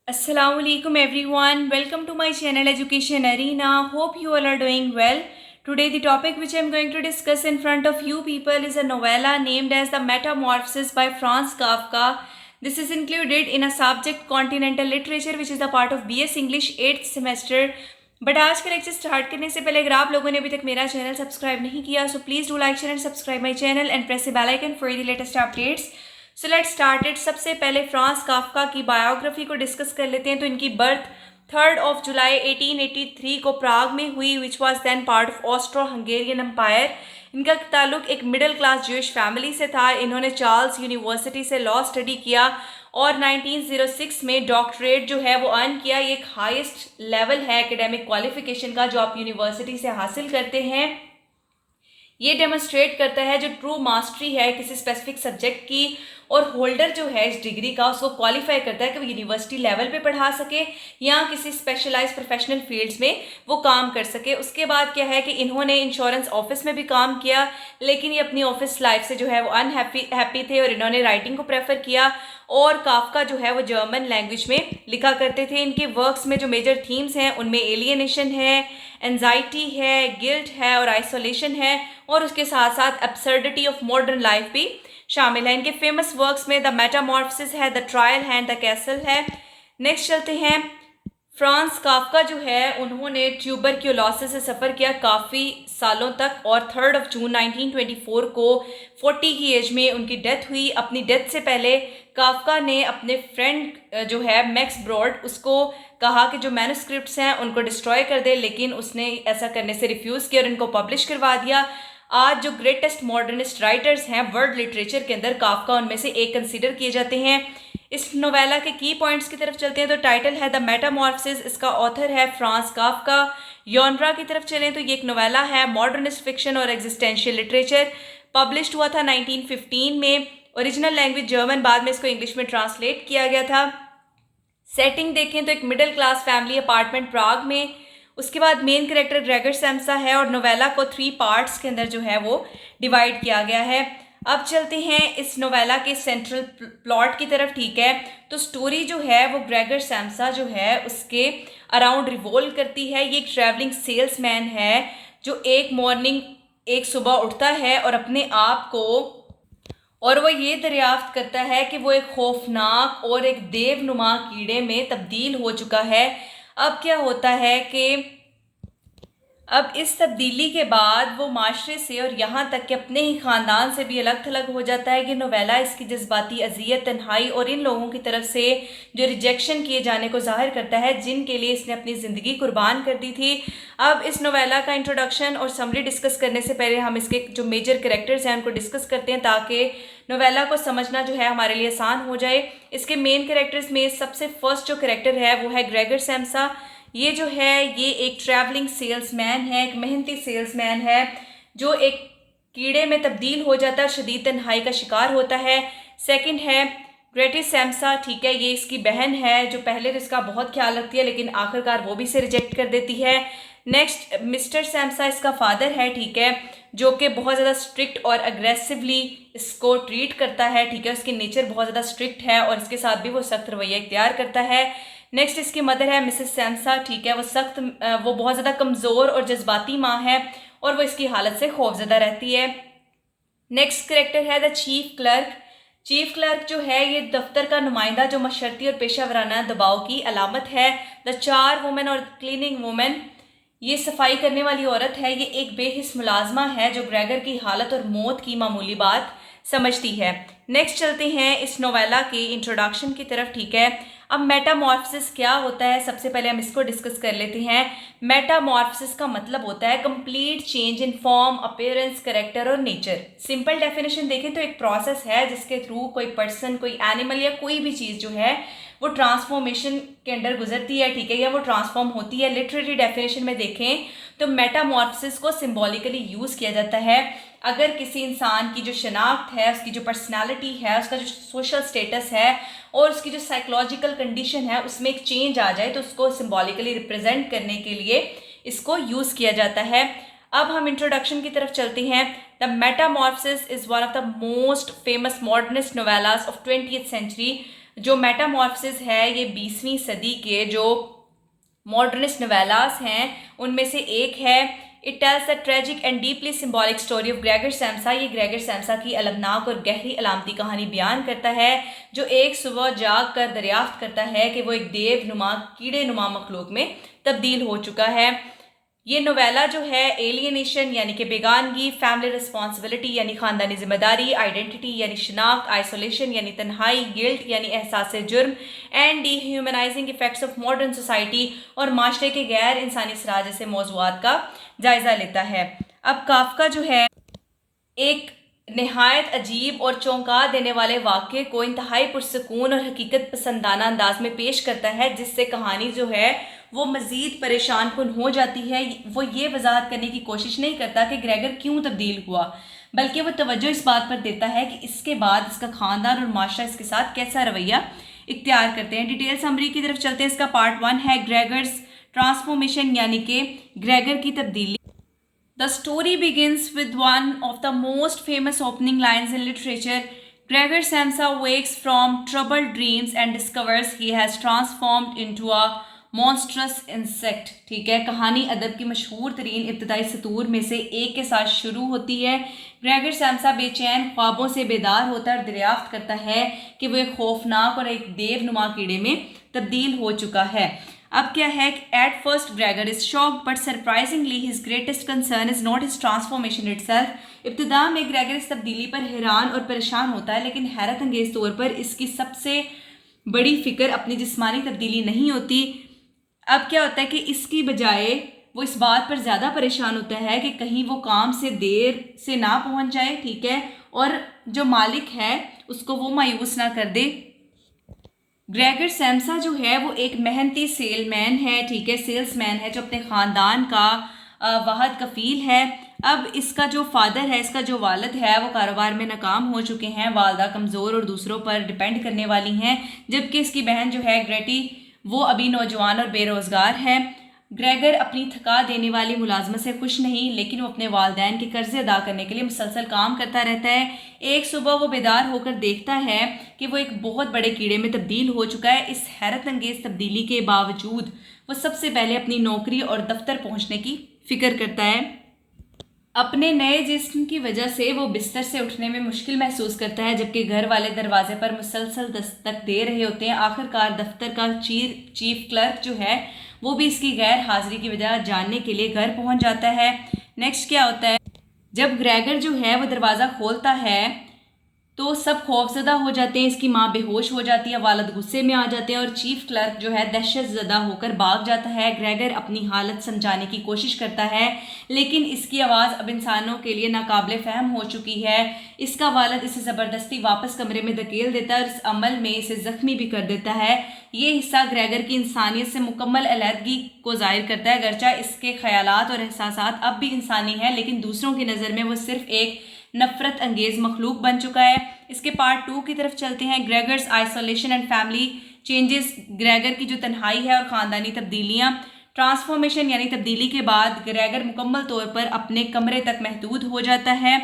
Assalamualaikum everyone. Welcome to my channel Education Arena. Hope you all are doing well. Today the topic which I am going to discuss in front of you people is a novella named as The Metamorphosis by Franz Kafka. This is included in a subject Continental Literature which is the part of BS English 8th semester. But आज का lecture start करने से पहले अगर आप लोगों ने अभी तक मेरा चैनल सब्सक्राइब नहीं किया so please do like share and subscribe my channel and press the bell icon for the latest updates. So let's start it. सबसे पहले फ्रांस काफ्का की बायोग्राफी को डिस्कस कर लेते हैं. तो इनकी बर्थ 3 जुलाई 1883 को प्राग में हुई which was then part of Austro Hungarian empire. इनका ताल्लुक एक मिडिल क्लास ज्यूइश फैमिली से था. इन्होंने चार्ल्स यूनिवर्सिटी से लॉ स्टडी किया और 1906 में डॉक्टरेट जो है वो अर्न किया. ये एक हाईएस्ट लेवल है एकेडमिक क्वालिफिकेशन का जो आप यूनिवर्सिटी से हासिल करते हैं. ये डेमोन्स्ट्रेट करता है जो ट्रू मास्टरी है किसी स्पेसिफिक सब्जेक्ट की, और होल्डर जो है इस डिग्री का उसको क्वालिफाई करता है कि वो यूनिवर्सिटी लेवल पे पढ़ा सके या किसी स्पेशलाइज प्रोफेशनल फील्ड्स में वो काम कर सके. उसके बाद क्या है कि इन्होंने इंश्योरेंस ऑफिस में भी काम किया, लेकिन ये अपनी ऑफिस लाइफ से जो है वो अनहैप्पी थे और इन्होंने राइटिंग को प्रेफर किया. और काफ्का जो है वो जर्मन लैंग्वेज में लिखा करते थे. इनके वर्क्स में जो मेजर थीम्स हैं उनमें एलियनेशन है, एंजाइटी है, गिल्ट है और आइसोलेशन है, और उसके साथ साथ एब्सर्डिटी ऑफ मॉडर्न लाइफ भी शामिल है. इनके फेमस वर्क्स में द मेटामॉर्फोसिस है, द ट्रायल है, द कैसल है. नेक्स्ट चलते हैं. फ्रांस काफ्का जो है उन्होंने ट्यूबरक्यूलोसिस से सफ़र किया काफ़ी सालों तक और 3 जून 1924 को 40 की एज में उनकी डेथ हुई. अपनी डेथ से पहले काफ्का ने अपने फ्रेंड जो है मैक्स ब्रॉड उसको कहा कि जो मैन्युस्क्रिप्ट्स हैं उनको डिस्ट्रॉय कर दे, लेकिन उसने ऐसा करने से रिफ्यूज़ किया और इनको पब्लिश करवा दिया. आज जो ग्रेटेस्ट मॉडर्निस्ट राइटर्स हैं वर्ल्ड लिटरेचर के अंदर काफ्का उनमें से एक कंसीडर किए जाते हैं. इस नोवेला के की पॉइंट्स की तरफ चलते हैं. तो टाइटल है द मेटामॉर्फोसिस, इसका ऑथर है फ्रांस काफ्का. यॉनरा की तरफ चलें तो ये एक नोवेला है मॉडर्निस्ट फिक्शन और एग्जिस्टेंशियल लिटरेचर. पब्लिश्ड हुआ था 1915 में. ओरिजिनल लैंग्वेज जर्मन, बाद में इसको इंग्लिश में ट्रांसलेट किया गया था. सेटिंग देखें तो एक मिडिल क्लास फैमिली अपार्टमेंट प्राग में. उसके बाद मेन कैरेक्टर ग्रेगर सैम्सा है और नोवेला को 3 पार्ट्स के अंदर जो है वो डिवाइड किया गया है. अब चलते हैं इस नोवेला के सेंट्रल प्लॉट की तरफ. ठीक है, तो स्टोरी जो है वो ग्रेगर सैम्सा जो है उसके अराउंड रिवॉल्व करती है. ये एक ट्रैवलिंग सेल्समैन है जो एक सुबह उठता है और अपने आप को और वो ये दरियाफ्त करता है कि वो एक खौफनाक और एक देवनुमा कीड़े में तब्दील हो चुका है. अब क्या होता है कि अब इस तब्दीली के बाद वो माशरे से और यहाँ तक कि अपने ही ख़ानदान से भी अलग थलग हो जाता है. कि नोवेला इसकी जज्बाती अजियत, तन्हाई और इन लोगों की तरफ से जो रिजेक्शन किए जाने को ज़ाहिर करता है जिनके लिए इसने अपनी ज़िंदगी कुर्बान कर दी थी. अब इस नोवेला का इंट्रोडक्शन और समरी डिस्कस करने से पहले हम इसके जो मेजर कैरेक्टर्स हैं उनको डिस्कस करते हैं ताकि नोवेला को समझना जो है हमारे लिए आसान हो जाए. इसके मेन कैरेक्टर्स में सबसे फर्स्ट जो कैरेक्टर है वो है ग्रेगर सैम्सा. ये जो है ये एक ट्रैवलिंग सेल्समैन है, एक मेहनती सेल्समैन है जो एक कीड़े में तब्दील हो जाता है, शदीद तन्हाई का शिकार होता है. सेकंड है ग्रेटिस सैम्सा. ठीक है, ये इसकी बहन है जो पहले तो इसका बहुत ख्याल रखती है लेकिन आखिरकार वो भी इसे रिजेक्ट कर देती है. नेक्स्ट मिस्टर सैम्सा इसका फादर है. ठीक है, जो कि बहुत ज़्यादा स्ट्रिक्ट और अग्रेसिवली इसको ट्रीट करता है. ठीक है, उसकी नेचर बहुत ज़्यादा स्ट्रिक्ट है और इसके साथ भी वो सख्त रवैया इख्तियार करता है. नेक्स्ट इसकी मदर है मिसेस सैम्सा. ठीक है, वो बहुत ज़्यादा कमज़ोर और जज्बाती माँ है और वो इसकी हालत से खौफजदा रहती है. नेक्स्ट करेक्टर है the chief clerk. Chief clerk जो है ये दफ्तर का नुमाइंदा जो मशर्ती और पेशा वराना दबाव की अलामत है. द चार वुमेन और क्लीनिंग वुमेन, ये सफाई करने वाली औरत है. ये एक बेहिस मुलाजमा है जो ग्रेगर की हालत और मौत की मामूली बात समझती है. नेक्स्ट चलते हैं इस नोवेला के इंट्रोडक्शन की तरफ. ठीक है, अब मेटामॉर्फोसिस क्या होता है सबसे पहले हम इसको डिस्कस कर लेते हैं. मेटामॉर्फोसिस का मतलब होता है complete change in form, appearance, character और नेचर. सिंपल डेफिनेशन देखें तो एक प्रोसेस है जिसके थ्रू कोई पर्सन, कोई एनिमल या कोई भी चीज़ जो है वो ट्रांसफॉर्मेशन के अंदर गुजरती है. ठीक है, या वो ट्रांसफॉर्म होती है. लिटरेरी डेफिनेशन में देखें तो मेटामॉर्फोसिस को सिंबॉलिकली यूज़ किया जाता है अगर किसी इंसान की जो शनाख्त है, उसकी जो पर्सनालिटी है, उसका जो सोशल स्टेटस है और उसकी जो साइकोलॉजिकल कंडीशन है उसमें एक चेंज आ जाए तो उसको सिंबॉलिकली रिप्रेजेंट करने के लिए इसको यूज़ किया जाता है. अब हम इंट्रोडक्शन की तरफ चलते हैं. The metamorphosis is one of the most famous modernist novellas of 20th century. जो मेटामॉर्फोसिस है ये 20वीं सदी के जो मॉडर्निस्ट नोवेलास हैं उनमें से एक है। It tells the tragic and deeply symbolic story of Gregor Samsa. ये ग्रेगर सैम्सा की अलगनाक और गहरी अलामती कहानी बयान करता है, जो एक सुबह जाग कर दरियाफ्त करता है कि वो एक देव नुमा कीड़े नुमा मखलूक में तब्दील हो चुका है। ये नोवेला जो है एलियनेशन यानी कि बेगानगी, फैमिली रिस्पॉन्सिबिलिटी यानी ख़ानदानी जिम्मेदारी, आइडेंटिटी यानी शनाख्त, आइसोलेशन यानी तन्हाई, गिल्ट यानी एहसास जुर्म and humanising effects of modern society और माशरे के गैर इंसानी सराह जैसे मौज़ूआत का जायज़ा लेता है। अब काफ्का जो है एक नहायत अजीब और चौंका देने वाले वाक़े को इंतहाई पुरसकून और हकीकत पसंदाना अंदाज में पेश करता है, जिससे कहानी जो है वो मज़ीद परेशान कुन हो जाती है। वो ये वजाहत करने की कोशिश नहीं करता कि ग्रेगर क्यों तब्दील हुआ, बल्कि वो तवज्जो इस बात पर देता है कि इसके बाद इसका ख़ानदान और माशरा इसके साथ कैसा रवैया इख्तियार करते हैं। डिटेल समरी की तरफ चलते हैं। इसका पार्ट 1 है ग्रेगर्स ट्रांसफॉर्मेशन यानी कि ग्रेगर की तब्दीली। The story begins with one of the most famous opening lines in literature. Gregor Samsa wakes from troubled dreams and discovers he has transformed into a monstrous insect। ठीक है, कहानी अदब की मशहूर तरीन इब्तदाई सतूर में से एक के साथ शुरू होती है। ग्रेगर सैम्सा बेचैन ख्वाबों से बेदार होता है और दरियाफ्त करता है कि वो एक खौफनाक और एक देवनुमा कीड़े में तब्दील हो चुका है। अब क्या है कि at first Gregor is shocked but surprisingly his greatest concern is not his transformation itself. इब्तिदा में ग्रेगर इस तब्दीली पर हैरान और परेशान होता है, लेकिन हैरत अंगेज तौर पर इसकी सबसे बड़ी फिक्र अपनी जिस्मानी तब्दीली नहीं होती। अब क्या होता है कि इसकी बजाय वो इस बात पर ज़्यादा परेशान होता है कि कहीं वो काम से देर से ना पहुंच जाए, ठीक है, और जो मालिक है उसको वो मायूस ना कर दे। ग्रेगर सैम्सा जो है वो एक मेहनती सेलमैन है, ठीक है, सेल्समैन है, जो अपने ख़ानदान का वाहद कफ़ील है। अब इसका जो फादर है, इसका जो वालिद है, वो कारोबार में नाकाम हो चुके हैं, वालदा कमज़ोर और दूसरों पर डिपेंड करने वाली हैं, जबकि इसकी बहन जो है ग्रेटी वो अभी नौजवान और बेरोज़गार है। ग्रेगर अपनी थका देने वाली मुलाजमत से खुश नहीं, लेकिन वो अपने वालदैन के कर्जे अदा करने के लिए मुसलसल काम करता रहता है। एक सुबह वो बेदार होकर देखता है कि वो एक बहुत बड़े कीड़े में तब्दील हो चुका है। इस हैरत अंगेज तब्दीली के बावजूद वो सबसे पहले अपनी नौकरी और दफ्तर पहुंचने की फ़िक्र करता है। अपने नए जिस्म की वजह से वो बिस्तर से उठने में मुश्किल महसूस करता है, जबकि घर वाले दरवाजे पर मुसलसल दस्तक दे रहे होते हैं। आखिरकार दफ्तर का चीफ क्लर्क जो है वो भी इसकी गैर हाजिरी की वजह जानने के लिए घर पहुंच जाता है। नेक्स्ट क्या होता है, जब ग्रेगर जो है वो दरवाज़ा खोलता है तो सब खौफजदा हो जाते हैं। इसकी माँ बेहोश हो जाती है, वालिद गुस्से में आ जाते हैं और चीफ क्लर्क जो है दहशत ज़दा होकर भाग जाता है। ग्रेगर अपनी हालत समझाने की कोशिश करता है, लेकिन इसकी आवाज़ अब इंसानों के लिए नाकाबिले फ़हम हो चुकी है। इसका वालिद इसे ज़बरदस्ती वापस कमरे में धकेल देता है और इस अमल में इसे ज़ख्मी भी कर देता है। ये हिस्सा ग्रेगर की इंसानियत से मुकम्मल अलहदगी को ज़ाहिर करता है। अगरचा इसके ख्यालात और एहसासात अब भी इंसानी है, लेकिन दूसरों की नज़र में वो सिर्फ एक नफरत अंगेज मखलूक बन चुका है। इसके पार्ट 2 की तरफ चलते हैं। Gregor's isolation and family changes. Gregor की जो तन्हाई है और ख़ानदानी तब्दीलियाँ। ट्रांसफॉर्मेशन यानी तब्दीली के बाद ग्रेगर मुकम्मल तौर पर अपने कमरे तक महदूद हो जाता है।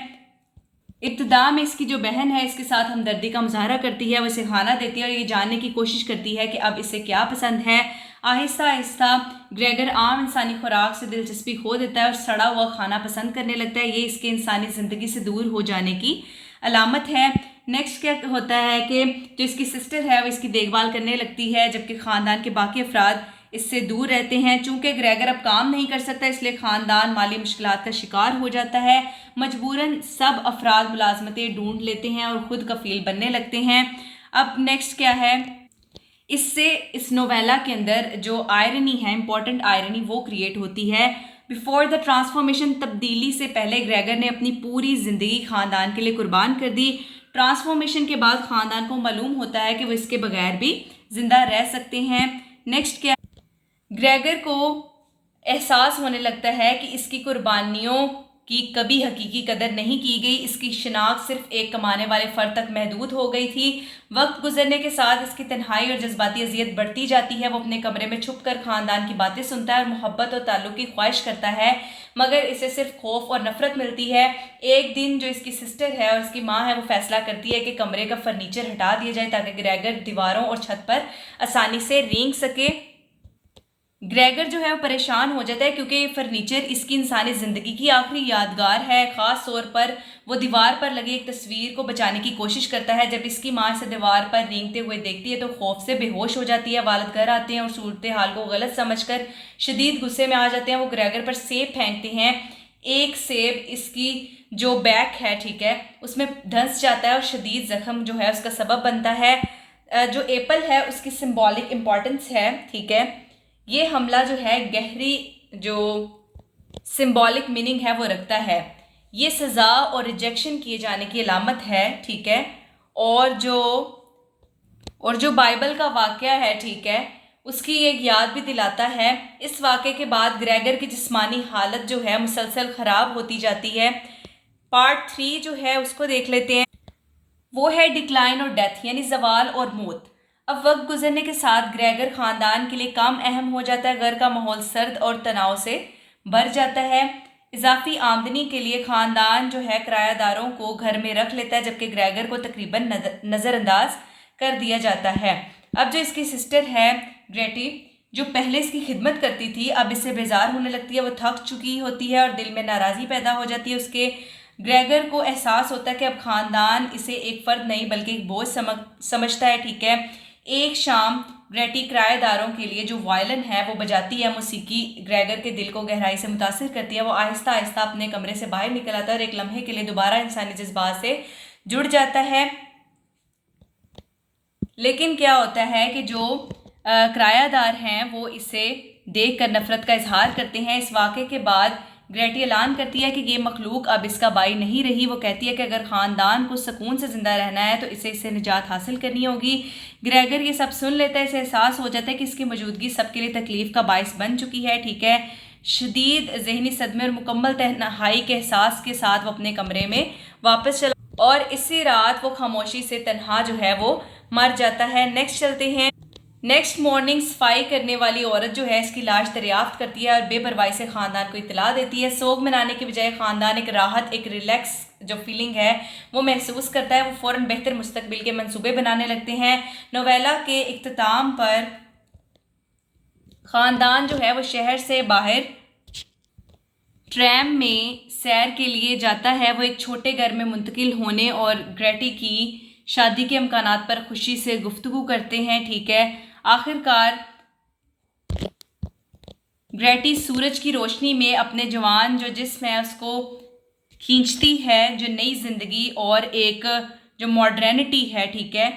इब्तिदा में इसकी जो बहन है इसके साथ हमदर्दी का मुजाहरा करती है, वो इसे खाना देती है और ये जानने की कोशिश करती है कि अब इसे क्या पसंद है। आहिस्ता आहिस्ता ग्रेगर आम इंसानी खुराक से दिलचस्पी खो देता है और सड़ा हुआ खाना पसंद करने लगता है। ये इसके इंसानी ज़िंदगी से दूर हो जाने की अलामत है। नेक्स्ट क्या होता है कि जो इसकी सिस्टर है वो इसकी देखभाल करने लगती है, जबकि ख़ानदान के बाकी अफराद इससे दूर रहते हैं। चूँकि ग्रेगर अब काम नहीं कर सकता, इसलिए ख़ानदान माली मुश्किलात का शिकार हो जाता है। मजबूरन सब अफराद मुलाजमतें ढूंढ लेते हैं और ख़ुद कफ़ील बनने लगते हैं। अब नेक्स्ट क्या है, इससे इस नोवेला के अंदर जो आयरनी है, इंपॉर्टेंट आयरनी, वो क्रिएट होती है। बिफोर द ट्रांसफॉर्मेशन, तब्दीली से पहले ग्रेगर ने अपनी पूरी ज़िंदगी ख़ानदान के लिए कुर्बान कर दी। ट्रांसफॉर्मेशन के बाद ख़ानदान को मालूम होता है कि वो इसके बगैर भी ज़िंदा रह सकते हैं। नेक्स्ट क्या, ग्रेगर को एहसास होने लगता है कि इसकी कुर्बानियों की कभी हकीकी कदर नहीं की गई। इसकी शिनाख्त सिर्फ एक कमाने वाले फ़र्द तक महदूद हो गई थी। वक्त गुजरने के साथ इसकी तन्हाई और जज्बाती अजियत बढ़ती जाती है। वो अपने कमरे में छुप कर ख़ानदान की बातें सुनता है और मोहब्बत और ताल्लुक़ की ख्वाहिश करता है, मगर इसे सिर्फ खौफ और नफरत मिलती है। एक दिन जो इसकी सिस्टर है और इसकी माँ है वो फैसला करती है कि कमरे का फर्नीचर हटा दिया जाए ताकि ग्रेगर दीवारों और छत पर आसानी से रेंग सके। ग्रेगर जो है वो परेशान हो जाता है क्योंकि ये फर्नीचर इसकी इंसानी ज़िंदगी की आखिरी यादगार है। ख़ास तौर पर वो दीवार पर लगी एक तस्वीर को बचाने की कोशिश करता है। जब इसकी माँ इसे दीवार पर रेंगते हुए देखती है तो खौफ से बेहोश हो जाती है। वालिद घर आते हैं और सूरत हाल को गलत समझकर शदीद गुस्से में आ जाते हैं। वो ग्रेगर पर सेब फेंकते हैं। एक सेब इसकी जो बैक है, ठीक है, उसमें धंस जाता है और शदीद ज़ख्म जो है उसका सबब बनता है। जो एप्पल है उसकी सिंबॉलिक इम्पॉर्टेंस है, ठीक है। ये हमला जो है गहरी जो सिंबॉलिक मीनिंग है वो रखता है। ये सज़ा और रिजेक्शन किए जाने की अलामत है, ठीक है। और जो बाइबल का वाक़या है, ठीक है, उसकी एक याद भी दिलाता है। इस वाक़े के बाद ग्रेगर की जिस्मानी हालत जो है मुसलसल ख़राब होती जाती है। पार्ट 3 जो है उसको देख लेते हैं। वो है डिक्लाइन और डेथ, यानी ज़वाल और मौत। अब वक्त गुजरने के साथ ग्रेगर ख़ानदान के लिए कम अहम हो जाता है। घर का माहौल सर्द और तनाव से भर जाता है। इजाफी आमदनी के लिए ख़ानदान जो है किरायादारों को घर में रख लेता है, जबकि ग्रेगर को तकरीबन नज़रअंदाज कर दिया जाता है। अब जो इसकी सिस्टर है ग्रेटी, जो पहले इसकी खिदमत करती थी, अब इससे बेजार होने लगती है। वो थक चुकी होती है और दिल में नाराज़गी पैदा हो जाती है। उसके ग्रेगर को एहसास होता है कि अब ख़ानदान इसे एक फ़र्द नहीं बल्कि एक बोझ समझता है, ठीक है। एक शाम ग्रेटी किराएदारों के लिए जो वायलिन है वो बजाती है। मौसीकी ग्रेगर के दिल को गहराई से मुतासिर करती है। वो आहिस्ता आहिस्ता अपने कमरे से बाहर निकल आता है और एक लम्हे के लिए दोबारा इंसानी जज्बात से जुड़ जाता है। लेकिन क्या होता है कि जो किरायादार हैं वो इसे देखकर नफरत का इजहार करते हैं। इस वाक़े के बाद ग्रेटी ऐलान करती है कि ये मखलूक अब इसका भाई नहीं रही। वो कहती है कि अगर ख़ानदान को सुकून से ज़िंदा रहना है तो इसे इससे निजात हासिल करनी होगी। ग्रेगर ये सब सुन लेता है। इसे एहसास हो जाता है कि इसकी मौजूदगी सबके लिए तकलीफ़ का बायस बन चुकी है, ठीक है। शदीद ज़हनी सदमे और मुकम्मल तन्हाई के एहसास के साथ वो अपने कमरे में वापस चला और इसी रात वो खामोशी से तन्हा जो है वो मर जाता है। नेक्स्ट चलते हैं। नेक्स्ट मॉर्निंग सफाई करने वाली औरत जो है इसकी लाश दरियाफ्त करती है और बेपरवाही से ख़ानदान को इत्तला देती है। सोग मनाने के बजाय ख़ानदान एक राहत, एक रिलैक्स जो फीलिंग है वो महसूस करता है। वो फ़ौरन बेहतर मुस्तकबिल के मंसूबे बनाने लगते हैं। नोवेला के इख्तिताम पर ख़ानदान जो है वो शहर से बाहर ट्रैम में सैर के लिए जाता है। वो एक छोटे घर में मुंतकिल होने और ग्रेटी की शादी के इम्कानात पर खुशी से गुफ्तगू करते हैं, ठीक है। आखिरकार ग्रेटी सूरज की रोशनी में अपने जवान जो जिस्म है उसको खींचती है। जो नई ज़िंदगी और एक जो मॉडर्निटी है, ठीक है,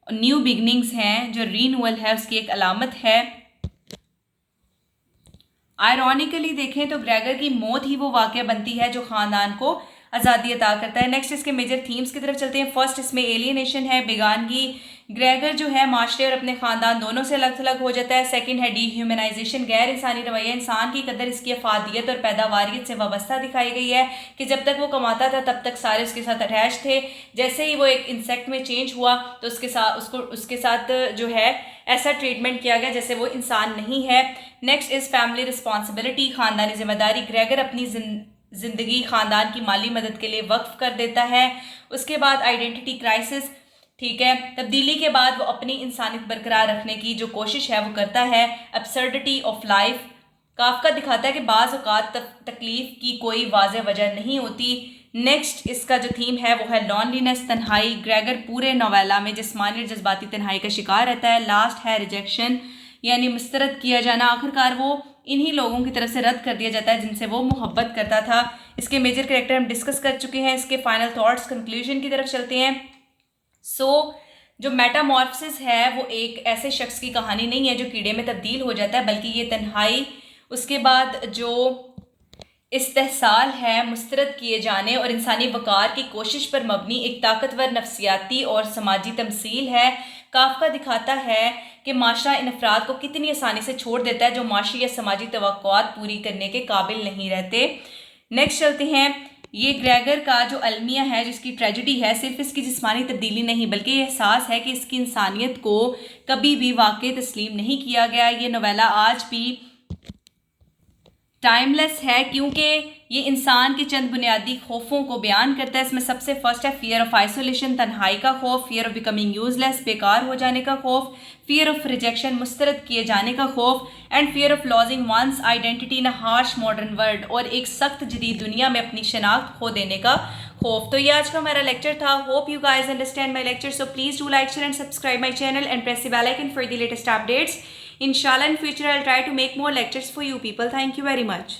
न्यू बिगनिंग्स हैं, जो रीन्यूअल है, उसकी एक अलामत है। आयरॉनिकली देखें तो ग्रेगर की मौत ही वो वाक़या बनती है जो ख़ानदान को आज़ादी अता करता है। नेक्स्ट इसके मेजर थीम्स की तरफ चलते हैं। फर्स्ट इसमें एलियनेशन है, बेगानगी। ग्रेगर जो है माशरे और अपने ख़ानदान दोनों से अलग थलग हो जाता है। सेकंड है डीह्यूमनाइजेशन, गैर इंसानी रवैया। इंसान की कदर इसकी अफादियत और पैदावारियत से वाबस्ता दिखाई गई है कि जब तक वो कमाता था तब तक सारे उसके साथ अटैच थे। जैसे ही वो एक इंसेक्ट में चेंज हुआ तो उसके साथ जो है ऐसा ट्रीटमेंट किया गया जैसे वो इंसान नहीं है। नेक्स्ट इज़ फैमिली रिस्पॉन्सिबिलिटी, ख़ानदानी जिम्मेदारी। ग्रेगर अपनी ज़िंदगी ख़ानदान की माली मदद के लिए वक्फ कर देता है। उसके बाद आइडेंटिटी क्राइसिस, ठीक है, तब्दीली के बाद वो अपनी इंसानियत बरकरार रखने की जो कोशिश है वो करता है। एब्सर्डिटी ऑफ लाइफ, काफ़का दिखाता है कि बाज़ औक़ात तकलीफ़ की कोई वाज़ेह वजह नहीं होती। नेक्स्ट इसका जो थीम है वो है लॉनलीनेस, तन्हाई। ग्रेगर पूरे नोवेला में जिस्मानी और जज्बाती तन्हाई का शिकार रहता है। लास्ट है रिजेक्शन, यानी मुस्तरद किया जाना। आखिरकार वो इन्हीं लोगों की तरफ से रद्द कर दिया जाता है जिनसे वो मोहब्बत करता था। इसके मेजर कैरेक्टर हम डिस्कस कर चुके हैं। इसके फाइनल थॉट्स, कंक्लूजन की तरफ चलते हैं। जो मेटामॉर्फसिस है वो एक ऐसे शख्स की कहानी नहीं है जो कीड़े में तब्दील हो जाता है, बल्कि ये तन्हाई, उसके बाद जो इस्तेहसाल है, मुस्तरद किए जाने और इंसानी वक़ार की कोशिश पर मबनी एक ताकतवर नफ्सियाती और समाजी तमसील है। काफ़का दिखाता है कि माशरा इन अफराद को कितनी आसानी से छोड़ देता है जो माशी या समाजी तवक्कुआत पूरी करने के काबिल नहीं रहते। नेक्स्ट चलते हैं, ये ग्रेगर का जो अलमिया है, जिसकी ट्रेजेडी है, सिर्फ इसकी जिस्मानी तब्दीली नहीं बल्कि ये एहसास है कि इसकी इंसानियत को कभी भी वाकई तस्लीम नहीं किया गया। ये नोवेला आज भी टाइमलेस है क्योंकि ये इंसान के चंद बुनियादी खौफों को बयान करता है। इसमें सबसे फर्स्ट है फियर ऑफ आइसोलेशन, तन्हाई का खौफ, फियर ऑफ बिकमिंग यूजलेस, बेकार हो जाने का खौफ, फियर ऑफ रिजेक्शन, मुस्तरद किए जाने का खौफ, and fear of losing one's identity in a harsh modern world, और एक सख्त जदीद दुनिया में अपनी शनाख्त खो देने का खौफ। तो ये आज का हमारा लेक्चर था। Hope you guys understand my lecture, so please do like, share and subscribe my channel and press the bell icon for the latest updates. Inshallah, in future, I'll try to make more lectures for you people. Thank you very much.